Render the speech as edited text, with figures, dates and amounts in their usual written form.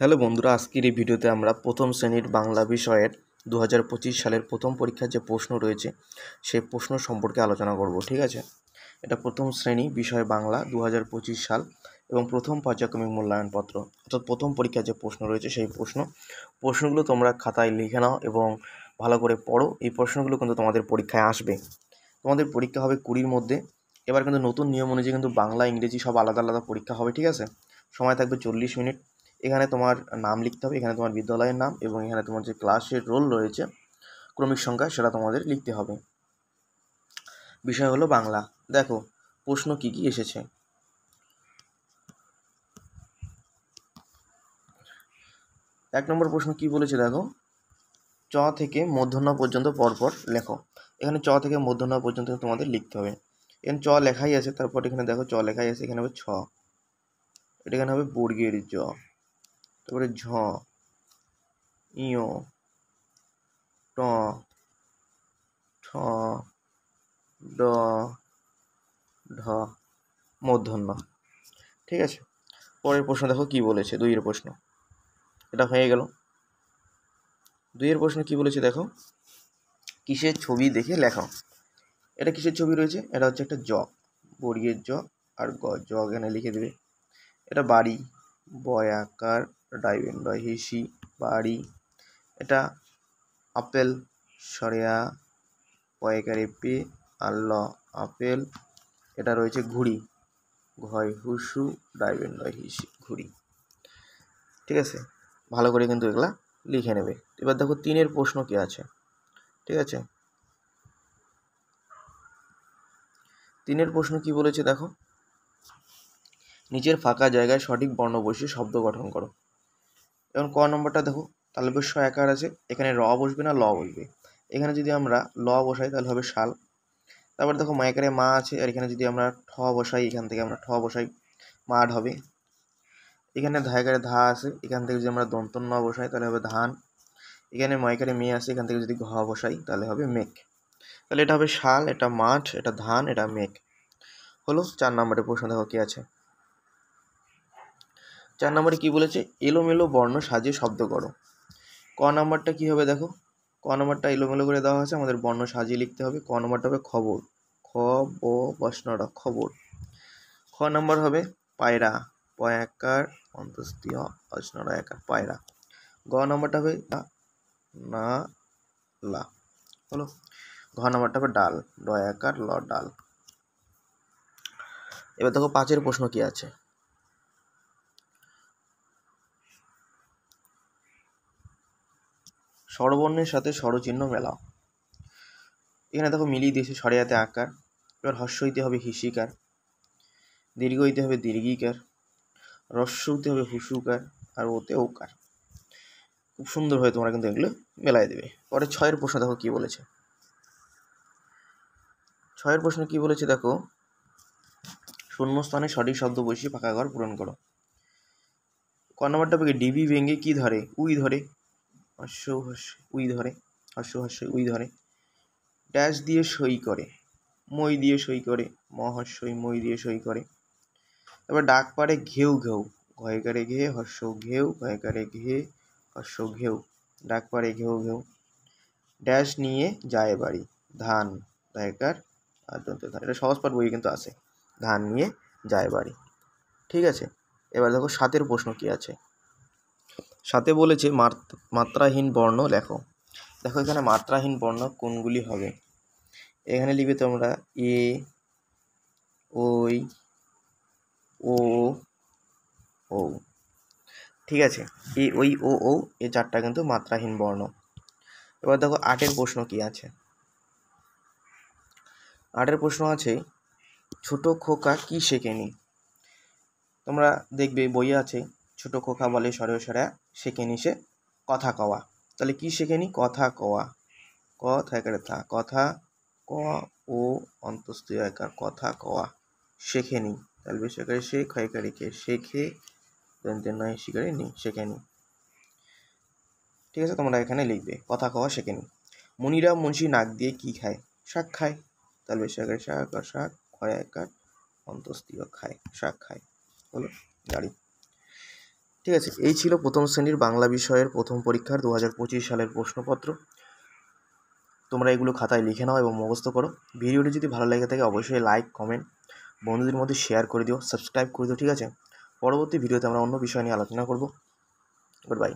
Hello বন্ধুরা, আজকের এই ভিডিওতে আমরা প্রথম শ্রেণীর বাংলা বিষয়ের 2025 সালের প্রথম পরীক্ষার যে প্রশ্ন রয়েছে সেই প্রশ্ন সম্পর্কে আলোচনা করব। ঠিক আছে, এটা প্রথম শ্রেণী বিষয় বাংলা 2025 সাল এবং প্রথম পর্যায়ক্রমিক মূল্যায়নপত্র, অর্থাৎ প্রথম পরীক্ষার যে প্রশ্ন রয়েছে সেই প্রশ্নগুলো তোমরা খাতায় লিখে নাও এবং ভালো করে পড়ো। এই প্রশ্নগুলো কিন্তু তোমাদের পরীক্ষায় আসবে। তোমাদের পরীক্ষা হবে 20-র মধ্যে। এবার কিন্তু নতুন নিয়ম অনুযায়ী কিন্তু বাংলা ইংরেজি সব আলাদা আলাদা পরীক্ষা হবে। ঠিক আছে, সময় থাকবে 40 মিনিট। এখানে তোমার নাম লিখতে হবে, এখানে তোমার বিদ্যালয়ের নাম এবং এখানে তোমার যে ক্লাসের রোল রয়েছে ক্রমিক সংখ্যা সেটা তোমাদের লিখতে হবে। বিষয় হলো বাংলা। দেখো প্রশ্ন কি কি এসেছে। 1 নম্বর প্রশ্ন কি বলেছে দেখো, চ থেকে মূর্ধন্য পর্যন্ত পরপর লেখো। এখানে চ থেকে মূর্ধন্য পর্যন্ত তোমাদের লিখতে হবে। এখানে চ লেখাই আছে, তারপর এখানে দেখো চ লেখাই আছে, এখানে হবে ছ, এটা এখানে হবে বর্গের জ, তারপরে ঝ, ইয়, ট, ঠ, ড, ঢ, মূর্ধন্য। ঠিক আছে, পরের প্রশ্ন দেখো কি বলেছে। 2-এর প্রশ্ন, এটা হয়ে গেল। 2-এর প্রশ্ন কি বলেছে দেখো, কিসের ছবি দেখে লেখো। এটা কিসের ছবি রয়েছে, এটা হচ্ছে একটা জ, বর্গের জ আর গ, জ এখানে লিখে দেবে। এটা বাড়ি, বয়াকার ডাইবেন ডয় হিসি বাড়ি। এটা আপেল, সরেয়া পয়কারে পে আল্ল আপেল। এটা রয়েছে ঘুড়ি, ঘয় হুসু ডাইবেন ডয় হিসি ঘুড়ি। ঠিক আছে, ভালো করে কিন্তু এগুলা লিখে নেবে। এবার দেখো 3-এর প্রশ্ন কি আছে। ঠিক আছে, 3-এর প্রশ্ন কি বলেছে দেখো, নিচের ফাঁকা জায়গায় সঠিক বর্ণ বসিয়ে শব্দ গঠন করো। এখন ক নম্বরটা দেখো, তালব্য একার আছে, এখানে র বসবে না ল বসবে। এখানে যদি আমরা ল বসাই তাহলে হবে শাল। তারপর দেখো মায়াকারে মা আছে, আর এখানে যদি আমরা ঠ বসাই, এখান থেকে আমরা ঠ বসাই, মাঠ হবে। এখানে ধায়াকারে ধা আছে, এখান থেকে যদি আমরা দন্ত ন বসাই তাহলে হবে ধান। এখানে ময়কারে মেয়ে আছে, এখান থেকে যদি ঘ বসাই তাহলে হবে মেঘ। তাহলে এটা হবে শাল, এটা মাঠ, এটা ধান, এটা মেঘ। হলো 4 নম্বরের প্রশ্ন। দেখো কি আছে। 4 নম্বরে কি বলেছে, এলোমেলো বর্ণ সাজিয়ে শব্দ করো। ক নম্বরটা কি হবে দেখো, ক নম্বরটা এলোমেলো করে দেওয়া আছে, আমাদের বর্ণ সাজিয়ে লিখতে হবে। ক নম্বরটা হবে খবর, খ ব বসনরা খবর। খ নম্বর হবে পায়রা, পয়াকার অন্তস্তীয় অজনরা একার পায়রা। গ নম্বরটা হবে না লা। হলো, ঘ নম্বরটা হবে ডাল, ডয়াকার ল ডাল। এবার দেখো 5-এর প্রশ্ন কি আছে। স্বরবর্ণের সাথে স্বরচিহ্ন মেলাও। এখানে দেখো মিলিয়ে দিয়েছে সরেয়াতে আকার। এবার হর্ষ হইতে হবে হিসিকার, দীর্ঘ হইতে হবে দীর্ঘিকার, হ্রস্ব হইতে হবে হুসুকার, আর ওতে ওকার। খুব সুন্দরভাবে তোমরা কিন্তু এগুলো মেলাই দেবে। পরে 6-এর প্রশ্ন দেখো কি বলেছে। 6-এর প্রশ্ন কি বলেছে দেখো, শূন্যস্থানে সঠিক শব্দ বসিয়ে ফাঁকা ঘর পূরণ করো। ক নম্বরটা হবে ডিবি ভেঙে কি ধরে, উই ধরে, হর্ষ হর্ষ উই ধরে, হর্ষ হর্ষ উই ধরে। ড্যাশ দিয়ে সই করে, মই দিয়ে সই করে, মহর্ষই মই দিয়ে সই করে। তারপর ডাক পারে ঘেউ ঘেউ, ঘয়কারে ঘে হর্ষ ঘেউ, ঘয়কারে ঘে হর্ষ ঘেউ, ডাক পারে ঘেউ ঘেউ। ড্যাশ নিয়ে যায় বাড়ি, ধান, ধায়কার আর দন্তে ধান। এটা সহজ পাঠ বই কিন্তু আছে, ধান নিয়ে যায় বাড়ি। ঠিক আছে, এবার দেখো 7-এর প্রশ্ন কি আছে। 7-এ বলেছে মাত্রাহীন বর্ণ লেখো। দেখো এখানে মাত্রাহীন বর্ণ কোনগুলি হবে। এখানে লিখবে তোমরা এ, ওই, ও, ও। ঠিক আছে, এ, ওই, ও, এই 4টা কিন্তু মাত্রাহীন বর্ণ। এবার দেখো 8-এর প্রশ্ন কি আছে। 8-এর প্রশ্ন আছে, ছোট খোকা কি শেখেনি। তোমরা দেখবে বইয়ে আছে, ছোট খোকা বলে সরে সরে শেখেনি সে কথা কওয়া। তাহলে কি শেখেনি, কথা কওয়া। ক থাকারে থা, কথা, ক ও অন্তস্থীয় একার, কথা কওয়া শেখেনি। তাহলে বেশিকারে সে ক্ষয়কারী কে, শেখে দন্তের নয় শিকারে নি, শেখেনি। ঠিক আছে, তোমরা এখানে লিখবে কথা কওয়া শেখেনি। মুনিরা মুন্সি নাক দিয়ে কি খায়, শাক খায়। তাহলে বেশিকারে শাক আর শাক, ক্ষয় একার অন্তস্থীয় খায়, শাক খায়। হলো গাড়ি। ঠিক আছে, এই ছিল প্রথম শ্রেণীর বাংলা বিষয়ের প্রথম পরীক্ষার 2025 সালের প্রশ্নপত্র। তোমরা এগুলো খাতায় লিখে নাও এবং মুখস্থ করো। ভিডিওটি যদি ভালো লেগে থাকে অবশ্যই লাইক, কমেন্ট, বন্ধুদের মধ্যে শেয়ার করে দিও, সাবস্ক্রাইব করে দিও। ঠিক আছে, পরবর্তী ভিডিওতে আমরা অন্য বিষয় নিয়ে আলোচনা করব। Good bye.